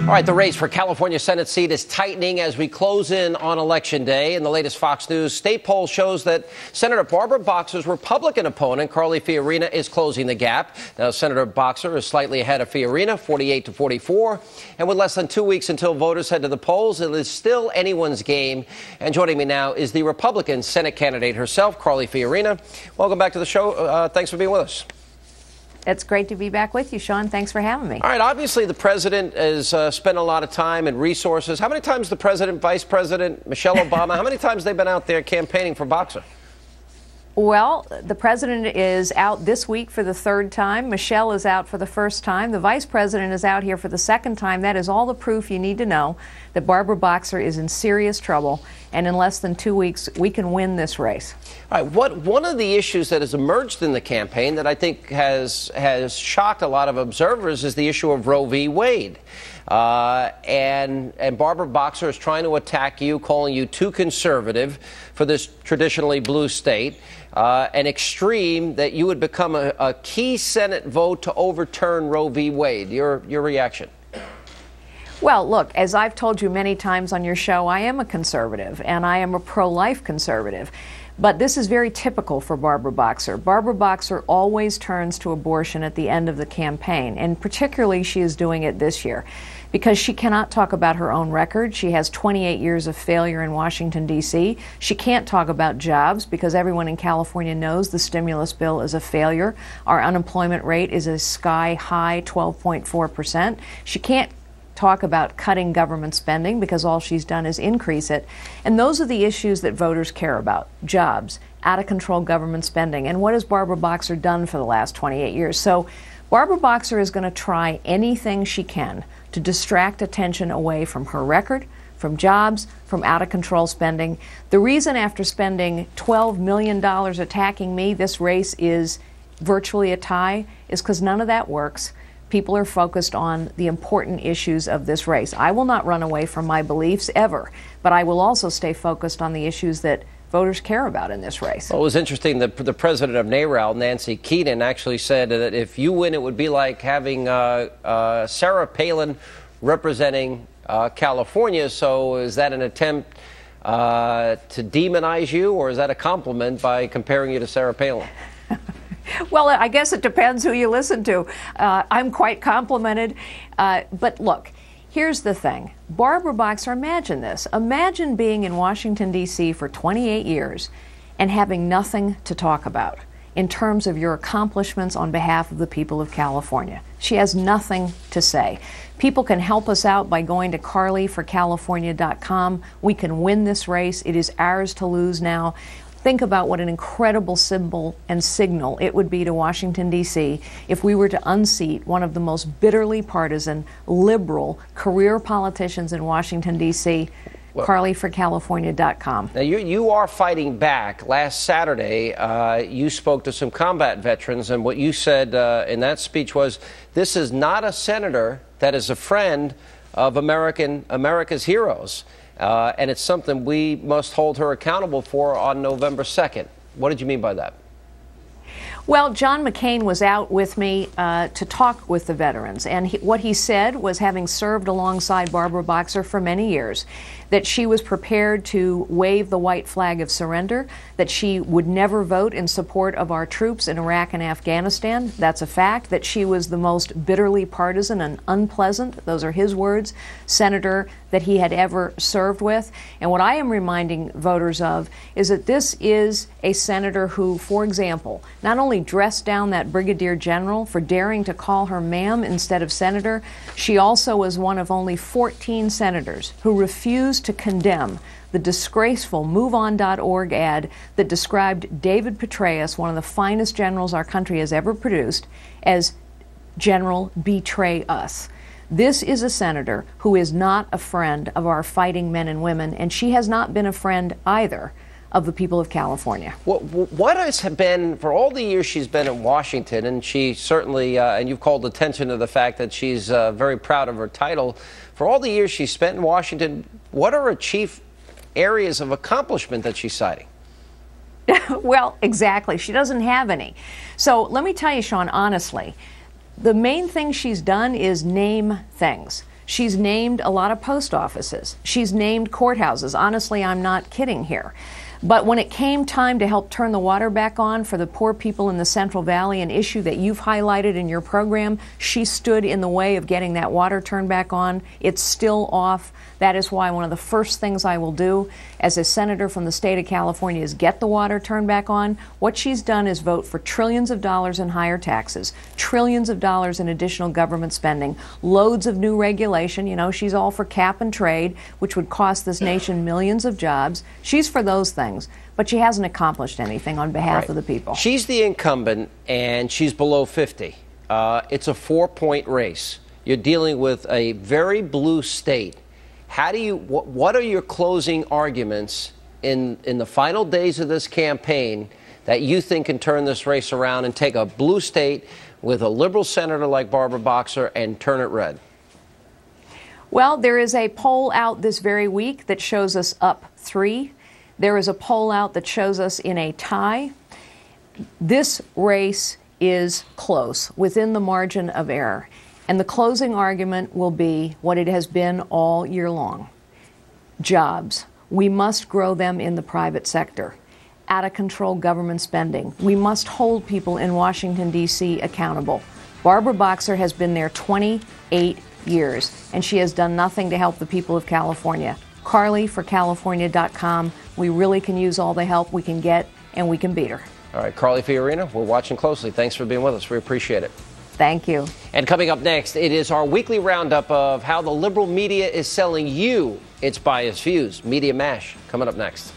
All right, the race for California Senate seat is tightening as we close in on Election Day. In the latest Fox News state poll shows that Senator Barbara Boxer's Republican opponent, Carly Fiorina, is closing the gap. Now, Senator Boxer is slightly ahead of Fiorina, 48 to 44. And with less than 2 weeks until voters head to the polls, it is still anyone's game. And joining me now is the Republican Senate candidate herself, Carly Fiorina. Welcome back to the show. Thanks for being with us. It's great to be back with you, Sean. Thanks for having me. All right. Obviously, the president has spent a lot of time and resources. How many times the president, vice president, Michelle Obama, how many times they've been out there campaigning for Boxer? Well, the president is out this week for the third time. Michelle is out for the first time. The vice president is out here for the second time. That is all the proof you need to know that Barbara Boxer is in serious trouble. And in less than 2 weeks, we can win this race. All right. One of the issues that has emerged in the campaign that I think has shocked a lot of observers is the issue of Roe v. Wade. And Barbara Boxer is trying to attack you, calling you too conservative for this traditionally blue state, and extreme, that you would become a key Senate vote to overturn Roe v. Wade. Your reaction? Well, look, as I've told you many times on your show, I am a conservative, and I am a pro-life conservative. But this is very typical for Barbara Boxer. Barbara Boxer always turns to abortion at the end of the campaign, and particularly she is doing it this year because she cannot talk about her own record. She has 28 years of failure in Washington, D.C. She can't talk about jobs because everyone in California knows the stimulus bill is a failure. Our unemployment rate is a sky-high 12.4%. She can't talk about cutting government spending because all she's done is increase it. And those are the issues that voters care about: jobs, out-of-control government spending. And what has Barbara Boxer done for the last 28 years? So Barbara Boxer is going to try anything she can to distract attention away from her record, from jobs, from out-of-control spending. The reason, after spending $12 million attacking me, this race is virtually a tie is because none of that works. People are focused on the important issues of this race. I will not run away from my beliefs ever, but I will also stay focused on the issues that voters care about in this race. Well, it was interesting that the president of NARAL, Nancy Keaton, actually said that if you win, it would be like having Sarah Palin representing California. So is that an attempt to demonize you, or is that a compliment by comparing you to Sarah Palin? Well, I guess it depends who you listen to. I'm quite complimented. But look, here's the thing. Barbara Boxer, imagine this. Imagine being in Washington, D.C. for 28 years and having nothing to talk about in terms of your accomplishments on behalf of the people of California. She has nothing to say. People can help us out by going to carlyforcalifornia.com. We can win this race. It is ours to lose now. Think about what an incredible symbol and signal it would be to Washington, D.C. if we were to unseat one of the most bitterly partisan, liberal, career politicians in Washington, D.C., carlyforcalifornia.com. Now, you are fighting back. Last Saturday, you spoke to some combat veterans, and what you said in that speech was, this is not a senator that is a friend of America's heroes. And it's something we must hold her accountable for on November 2nd. What did you mean by that? Well, John McCain was out with me to talk with the veterans, and what he said was, having served alongside Barbara Boxer for many years, that she was prepared to wave the white flag of surrender, that she would never vote in support of our troops in Iraq and Afghanistan. That's a fact. That she was the most bitterly partisan and unpleasant, those are his words, senator that he had ever served with. And what I am reminding voters of is that this is a senator who, for example, not only dressed down that brigadier general for daring to call her ma'am instead of senator, she also was one of only 14 senators who refused to condemn the disgraceful MoveOn.org ad that described David Petraeus, one of the finest generals our country has ever produced, as General Betray Us. This is a senator who is not a friend of our fighting men and women, and she has not been a friend either of the people of California. What has been, for all the years she's been in Washington, and she certainly, and you've called attention to the fact that she's very proud of her title, for all the years she's spent in Washington, what are her chief areas of accomplishment that she's citing? Well, exactly. She doesn't have any. So let me tell you, Sean, honestly, the main thing she's done is name things. She's named a lot of post offices. She's named courthouses. Honestly, I'm not kidding here. But when it came time to help turn the water back on for the poor people in the Central Valley, an issue that you've highlighted in your program, she stood in the way of getting that water turned back on. It's still off. That is why one of the first things I will do as a senator from the state of California is get the water turned back on. What she's done is vote for trillions of dollars in higher taxes, trillions of dollars in additional government spending, loads of new regulation. You know, she's all for cap and trade, which would cost this nation millions of jobs. She's for those things, but she hasn't accomplished anything on behalf of the people. She's the incumbent, and she's below 50. It's a 4-point race. You're dealing with a very blue state. How do you? What are your closing arguments in the final days of this campaign that you think can turn this race around and take a blue state with a liberal senator like Barbara Boxer and turn it red? Well, there is a poll out this very week that shows us up 3. There is a poll out that shows us in a tie. This race is close, within the margin of error. And the closing argument will be what it has been all year long. Jobs. We must grow them in the private sector. Out-of-control government spending. We must hold people in Washington, D.C. accountable. Barbara Boxer has been there 28 years, and she has done nothing to help the people of California. Carly for California.com. We really can use all the help we can get, and we can beat her. All right, Carly Fiorina, we're watching closely. Thanks for being with us. We appreciate it. Thank you. And coming up next, it is our weekly roundup of how the liberal media is selling you its biased views. Media Mash coming up next.